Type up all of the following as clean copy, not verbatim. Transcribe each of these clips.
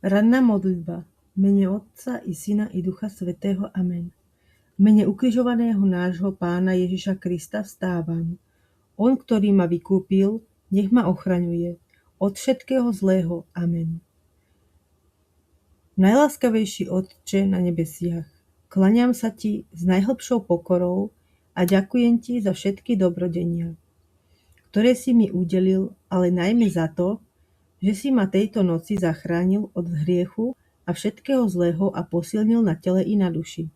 Ranná modlitba. V mene Otca i Syna i Ducha Svätého. Amen. V mene ukrižovaného nášho Pána Ježiša Krista vstávam. On, ktorý ma vykúpil, nech ma ochraňuje od všetkého zlého. Amen. Najláskavejší Otče na nebesiach, kláňam sa Ti s najhlbšou pokorou a ďakujem Ti za všetky dobrodenia, ktoré si mi udelil, ale najmä za to, že si ma tejto noci zachránil od hriechu a všetkého zlého a posilnil na tele i na duši.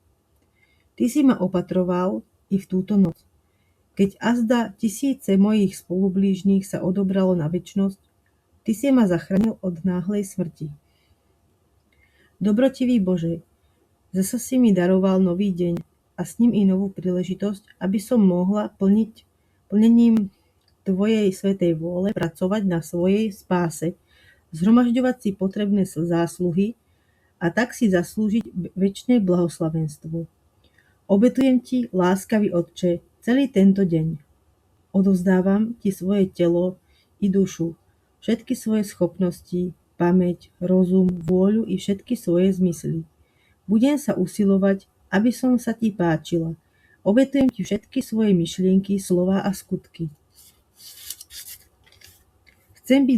Ty si ma opatroval i v túto noc, keď azda tisíce mojich spolublížnych sa odobralo na večnosť, Ty si ma zachránil od náhlej smrti. Dobrotivý Bože, zasa si mi daroval nový deň a s ním i novú príležitosť, aby som mohla plnením Tvojej svätej vôle pracovať na svojej spáse, zhromažďovať si potrebné zásluhy a tak si zaslúžiť večné blahoslavenstvo. Obetujem Ti, láskavý Otče, celý tento deň. Odovzdávam Ti svoje telo i dušu, všetky svoje schopnosti, pamäť, rozum, vôľu i všetky svoje zmysly. Budem sa usilovať, aby som sa Ti páčila. Obetujem Ti všetky svoje myšlienky, slová a skutky. Chcem byť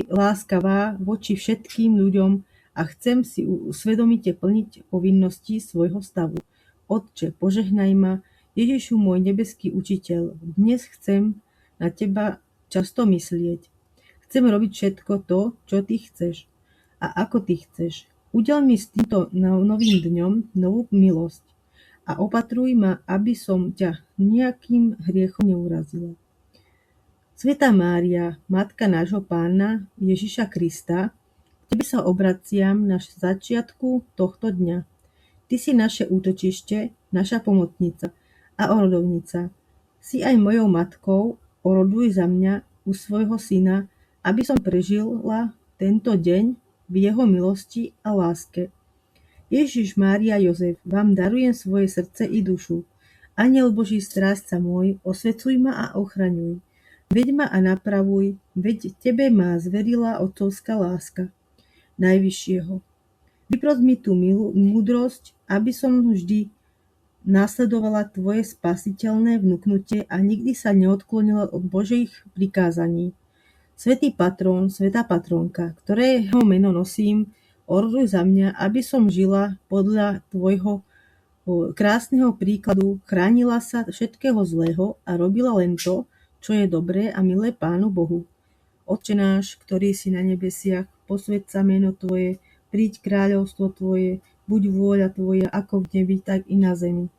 láskavá voči všetkým ľuďom a chcem si svedomite plniť povinnosti svojho stavu. Otče, požehnaj ma, Ježišu môj nebeský učiteľ, dnes chcem na Teba často myslieť. Chcem robiť všetko to, čo Ty chceš a ako Ty chceš. Udel mi s týmto novým dňom novú milosť a opatruj ma, aby som ťa nejakým hriechom neurazila. Svätá Mária, Matka nášho Pána Ježiša Krista, k Tebe sa obraciam na začiatku tohto dňa. Ty si naše útočište, naša pomocnica a orodovnica. Si aj mojou matkou, oroduj za mňa u svojho syna, aby som prežila tento deň v jeho milosti a láske. Ježiš, Mária, Jozef, vám darujem svoje srdce i dušu. Anjel Boží, strážca môj, osvecuj ma a ochraňuj. Veď ma a napravuj, veď Tebe ma zverila otcovská láska Najvyššieho. Vypros mi tú múdrosť, aby som vždy nasledovala Tvoje spasiteľné vnuknutie a nikdy sa neodklonila od Božích prikázaní. Svätý patrón, svätá patrónka, ktorého meno nosím, oroduj za mňa, aby som žila podľa Tvojho krásneho príkladu, chránila sa všetkého zlého a robila len to, čo je dobré a milé Pánu Bohu. Otče náš, ktorý si na nebesiach, posväť sa meno Tvoje, príď kráľovstvo Tvoje, buď vôľa Tvoja, ako v nebi, tak i na zemi.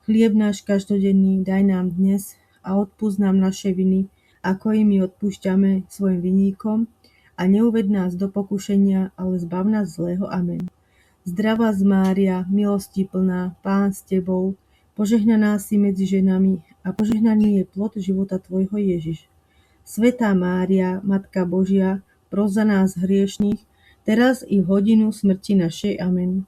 Chlieb náš každodenný daj nám dnes a odpusť nám naše viny, ako i my odpúšťame svojim vinníkom, a neuved nás do pokušenia, ale zbav nás zlého. Amen. Zdravá Mária, milosti plná, Pán s Tebou, požehnaná si medzi ženami a požehnaný je plod života Tvojho Ježiš. Svätá Mária, Matka Božia, pros za nás hriešných, teraz i v hodinu smrti našej. Amen.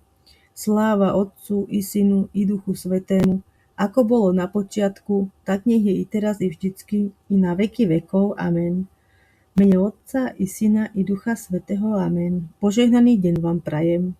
Sláva Otcu i Synu i Duchu Svätému, ako bolo na počiatku, tak nech je i teraz i vždycky, i na veky vekov. Amen. V mene Otca i Syna i Ducha Svätého. Amen. Požehnaný deň vám prajem.